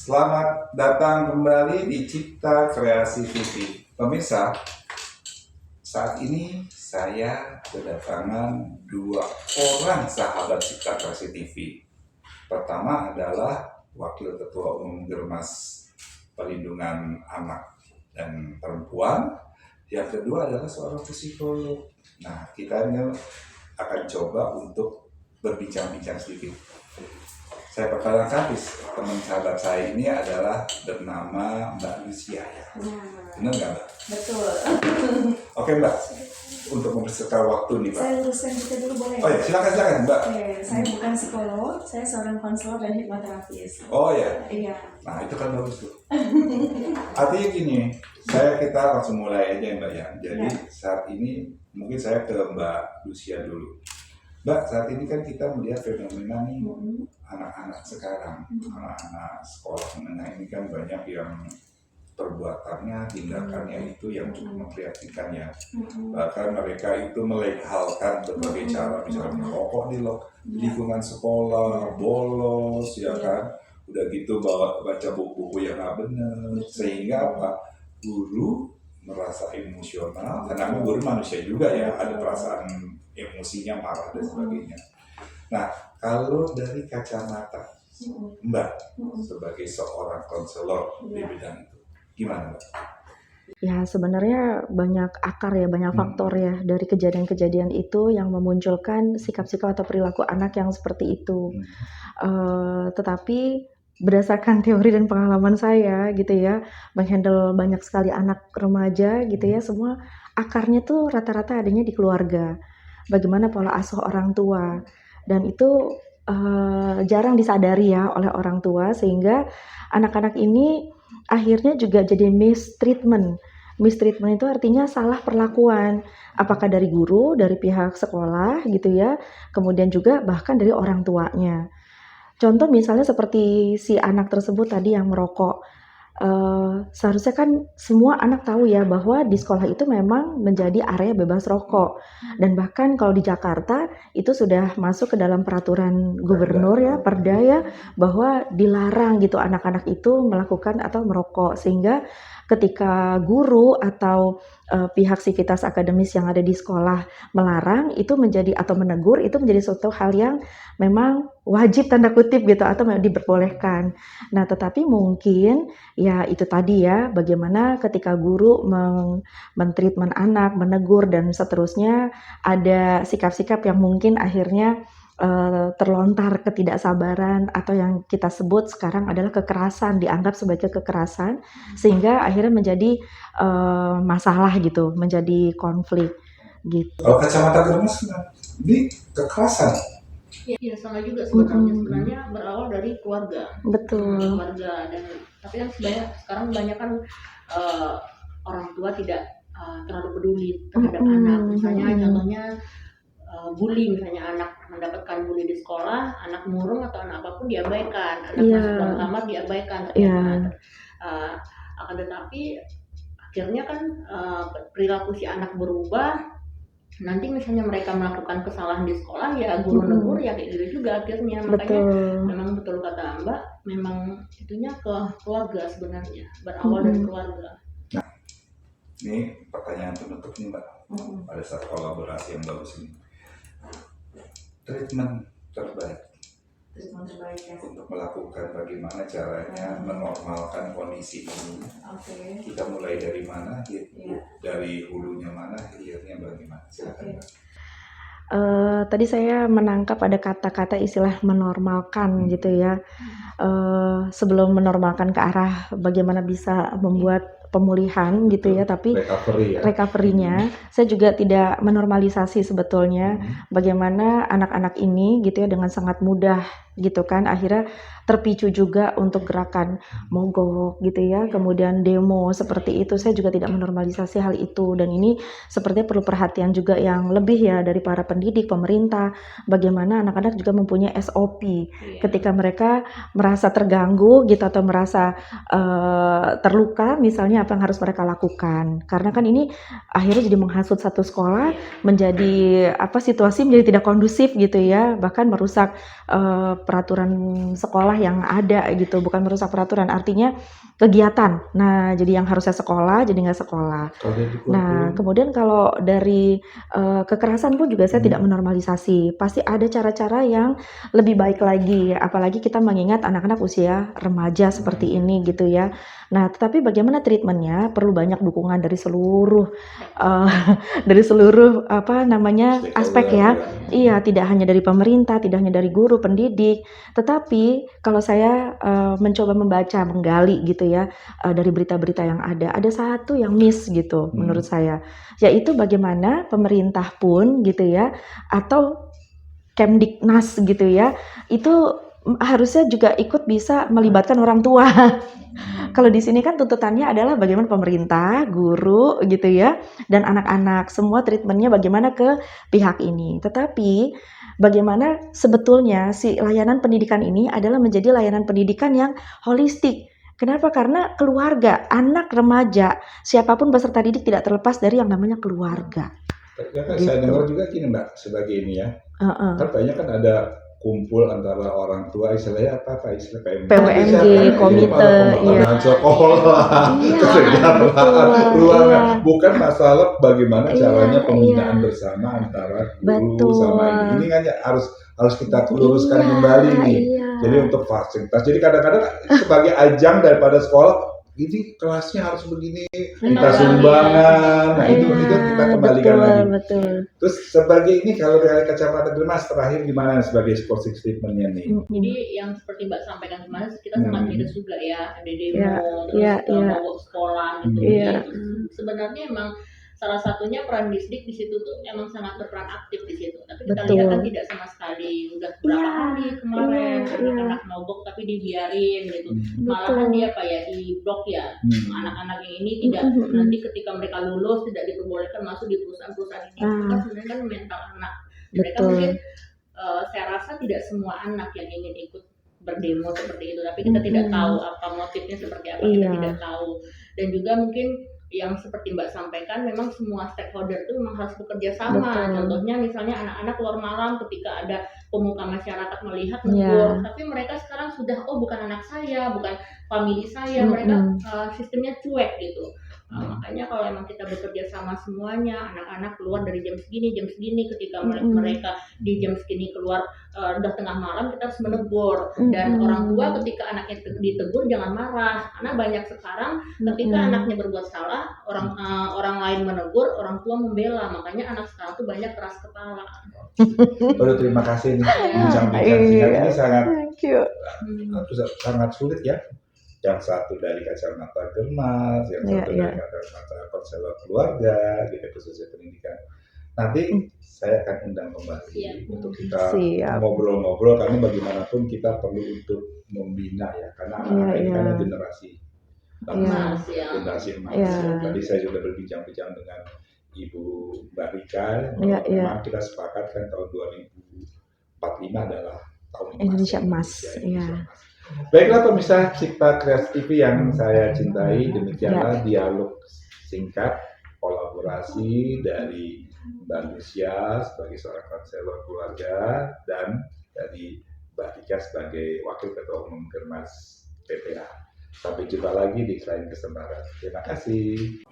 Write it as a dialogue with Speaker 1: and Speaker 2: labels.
Speaker 1: Selamat datang kembali di Cipta Kreasi TV. Pemirsa, saat ini saya kedatangan dua orang sahabat Cipta Kreasi TV. Pertama adalah Wakil Ketua Umum Germas Perlindungan Anak dan Perempuan. Yang kedua adalah seorang psikolog. Nah, kita akan coba untuk berbincang-bincang sedikit. Saya perkenalkan teman sahabat saya ini adalah bernama Mbak Lucia ya. Benar nggak Mbak?
Speaker 2: Betul.
Speaker 1: Oke Mbak, untuk mempersingkat waktu nih Mbak.
Speaker 2: Saya luruskan kita dulu boleh?
Speaker 1: Oh ya, silakan Mbak.
Speaker 2: Oke, saya bukan psikolog, saya seorang konselor dan hipnoterapis.
Speaker 1: Oh ya.
Speaker 2: Iya.
Speaker 1: Nah itu kan bagus tuh. Artinya gini, kita langsung mulai aja Mbak ya. Jadi saat ini mungkin saya ke Mbak Lucia dulu. Mbak, saat ini kan kita melihat fenomena nih anak-anak sekarang, anak-anak sekolah menengah ini kan banyak yang perbuatannya, tindakannya itu yang cukup memprihatinkan ya. Bahkan mereka itu melegalkan berbagai cara, misalnya merokok di lingkungan sekolah, bolos, ya kan. Udah gitu baca buku-buku yang nggak benar, sehingga apa? Guru merasa emosional, karena guru manusia juga ya, ada perasaan emosinya, marah dan sebagainya. Nah, kalau dari kacamata Mbak sebagai seorang konselor di bidang itu, gimana Mbak?
Speaker 3: Ya sebenarnya banyak akar ya, banyak faktor ya dari kejadian-kejadian itu yang memunculkan sikap-sikap atau perilaku anak yang seperti itu. Tetapi berdasarkan teori dan pengalaman saya gitu ya, menghandle banyak sekali anak remaja gitu ya, semua akarnya tuh rata-rata adanya di keluarga. Bagaimana pola asuh orang tua, dan itu jarang disadari ya oleh orang tua, sehingga anak-anak ini akhirnya juga jadi mistreatment. Mistreatment itu artinya salah perlakuan, apakah dari guru, dari pihak sekolah gitu ya, kemudian juga bahkan dari orang tuanya. Contoh misalnya seperti si anak tersebut tadi yang merokok. Seharusnya kan semua anak tahu ya bahwa di sekolah itu memang menjadi area bebas rokok, dan bahkan kalau di Jakarta itu sudah masuk ke dalam peraturan gubernur ya, perda ya, bahwa dilarang gitu anak-anak itu melakukan atau merokok, sehingga ketika guru atau pihak sivitas akademis yang ada di sekolah melarang itu menjadi atau menegur itu menjadi suatu hal yang memang wajib tanda kutip gitu atau diperbolehkan. Nah, tetapi mungkin ya itu tadi ya, bagaimana ketika guru mentreatment anak, menegur dan seterusnya, ada sikap-sikap yang mungkin akhirnya terlontar ketidaksabaran atau yang kita sebut sekarang adalah kekerasan, dianggap sebagai kekerasan, sehingga akhirnya menjadi masalah gitu, menjadi konflik gitu.
Speaker 1: Kalau kacamata Germas ini kekerasan.
Speaker 4: Iya, salah juga sebenarnya berawal dari keluarga.
Speaker 3: Betul.
Speaker 4: Keluarga, dan tapi kan sekarang banyak kan orang tua tidak terlalu peduli terhadap anak. Misalnya contohnya bully, misalnya anak mendapatkan bully di sekolah, anak murung atau anak apapun diabaikan, anak masuk dalam kamar diabaikan. Akan tetapi akhirnya kan perilaku si anak berubah. Nanti misalnya mereka melakukan kesalahan di sekolah, ya guru negur ya kayak gitu juga akhirnya. Makanya memang betul kata Mbak, memang itunya ke keluarga sebenarnya, berawal dari keluarga.
Speaker 1: Nah, ini pertanyaan penutup nih Mbak, pada saat kolaborasi yang bagus ini. Treatment terbaik
Speaker 2: ya.
Speaker 1: untuk melakukan bagaimana caranya menormalkan kondisi ini. Kita mulai dari mana, dari hulunya mana, hilirnya bagaimana? Silakan.
Speaker 3: Tadi saya menangkap ada kata-kata istilah menormalkan gitu ya. Sebelum menormalkan ke arah bagaimana bisa membuat pemulihan gitu ya, tapi recovery-nya saya juga tidak menormalisasi sebetulnya bagaimana anak-anak ini gitu ya dengan sangat mudah gitu kan akhirnya terpicu juga untuk gerakan mogok gitu ya, kemudian demo seperti itu. Saya juga tidak menormalisasi hal itu, dan ini sepertinya perlu perhatian juga yang lebih ya dari para pendidik, pemerintah, bagaimana anak-anak juga mempunyai SOP ketika mereka merasa terganggu gitu atau merasa terluka misalnya, apa yang harus mereka lakukan. Karena kan ini akhirnya jadi menghasut satu sekolah, menjadi situasi menjadi tidak kondusif gitu ya, bahkan merusak peraturan sekolah yang ada gitu, bukan merusak peraturan, artinya kegiatan. Nah, jadi yang harusnya sekolah jadi nggak sekolah.
Speaker 1: Kalau dari
Speaker 3: Nah,
Speaker 1: kurikulum,
Speaker 3: kemudian kalau dari kekerasan pun juga saya
Speaker 1: Hmm.
Speaker 3: tidak menormalisasi. Pasti ada cara-cara yang lebih baik lagi, apalagi kita mengingat anak-anak usia remaja seperti ini gitu ya. Nah, tetapi bagaimana treatmentnya? Perlu banyak dukungan dari seluruh dari seluruh apa namanya aspek ya. Iya, tidak hanya dari pemerintah, tidak hanya dari guru, pendidik, tetapi kalau saya mencoba membaca, menggali gitu ya dari berita-berita yang ada satu yang miss gitu menurut saya, yaitu bagaimana pemerintah pun gitu ya atau Kemdiknas gitu ya, itu harusnya juga ikut bisa melibatkan orang tua. Kalau di sini kan tuntutannya adalah bagaimana pemerintah, guru gitu ya, dan anak-anak semua treatmentnya bagaimana ke pihak ini. Tetapi bagaimana sebetulnya si layanan pendidikan ini adalah menjadi layanan pendidikan yang holistik. Kenapa? Karena keluarga, anak, remaja, siapapun peserta didik tidak terlepas dari yang namanya keluarga.
Speaker 1: Ya kan saya
Speaker 3: Gitu.
Speaker 1: dengar juga gini Mbak, sebagai ini ya,
Speaker 3: Heeh.
Speaker 1: kan banyak kan ada kumpul antara orang tua, istilahnya apa istilah PMG,
Speaker 3: PWMG, komite,
Speaker 1: pembangunan sekolah,
Speaker 3: Iya,
Speaker 1: kesejahteraan,
Speaker 3: betul,
Speaker 1: ruangan,
Speaker 3: iya.
Speaker 1: bukan masalah bagaimana
Speaker 3: Iya,
Speaker 1: caranya pembinaan
Speaker 3: iya.
Speaker 1: bersama antara guru
Speaker 3: Betul.
Speaker 1: sama ini kan ya harus kita luruskan
Speaker 3: Iya,
Speaker 1: kembali nih.
Speaker 3: iya.
Speaker 1: Jadi untuk fasilitas, jadi kadang-kadang sebagai ajang daripada sekolah, ini kelasnya harus begini, kita
Speaker 4: Iya.
Speaker 1: sumbangan, nah itu
Speaker 3: Iya,
Speaker 1: kita kembalikan
Speaker 3: betul,
Speaker 1: lagi.
Speaker 3: betul.
Speaker 1: Terus sebagai ini kalau dari kacamata Mas terakhir gimana sebagai sporting statementnya nih?
Speaker 4: Jadi yang seperti Mbak sampaikan kemarin kita sangat miris juga ya, ada demo,
Speaker 3: Iya,
Speaker 4: terus
Speaker 3: iya, iya.
Speaker 4: mogok sekolah gitu.
Speaker 3: Iya.
Speaker 4: Jadi sebenarnya emang salah satunya peran Disdik di situ tuh emang sangat berperan aktif di situ. Tapi kita
Speaker 3: Betul.
Speaker 4: lihat kan tidak sama sekali. Udah berapa
Speaker 3: Iya,
Speaker 4: kali kemarin
Speaker 3: iya,
Speaker 4: anak-anak mogok tapi dibiarin gitu.
Speaker 3: betul.
Speaker 4: Malahan dia kayak di blok ya. Anak-anak yang ini tidak nanti ketika mereka lulus tidak diperbolehkan masuk di perusahaan-perusahaan ini. Itu kan sebenarnya kan mental anak. Mereka
Speaker 3: Betul.
Speaker 4: mungkin saya rasa tidak semua anak yang ingin ikut berdemo seperti itu, tapi kita tidak tahu apa motifnya seperti apa, kita
Speaker 3: Iya.
Speaker 4: tidak tahu. Dan juga mungkin yang seperti Mbak sampaikan, memang semua stakeholder itu memang harus bekerja sama.
Speaker 3: Betul.
Speaker 4: Contohnya misalnya anak-anak keluar malam ketika ada pemuka masyarakat melihat
Speaker 3: Iya.
Speaker 4: negur, tapi mereka sekarang sudah bukan anak saya, bukan family saya, mereka sistemnya cuek gitu. Makanya kalau emang kita bekerja sama semuanya, anak-anak keluar dari jam segini, ketika mereka di jam segini keluar udah tengah malam, kita harus menegur. Dan orang tua ketika anaknya ditegur jangan marah, karena banyak sekarang ketika anaknya berbuat salah, orang lain menegur, orang tua membela. Makanya anak sekarang tuh banyak keras kepala.
Speaker 1: Waduh, terima kasih nih bincang-bincang singkat ini sangat
Speaker 3: Thank you.
Speaker 1: sangat sulit ya. Yang satu dari kacamata Germas, yang satu dari kacamata konselor keluarga, gitu khususnya pendidikan. Nanti saya akan undang kembali untuk kita ngobrol-ngobrol karena bagaimanapun kita perlu untuk membina ya, karena anak-anak ini kan generasi emas. Tadi saya sudah berbincang-bincang dengan Ibu Mbak Rika, memang kita sepakat kan tahun 2045 adalah tahun
Speaker 3: Indonesia emas. Iya.
Speaker 1: Baiklah pemirsa Cipta Kreatif TV yang saya cintai, demikianlah dialog singkat kolaborasi dari Mbak Lucia sebagai seorang konselor keluarga dan dari Mbak Rika sebagai Wakil Ketua Umum Germas PPA. Sampai jumpa lagi di lain kesempatan. Terima kasih.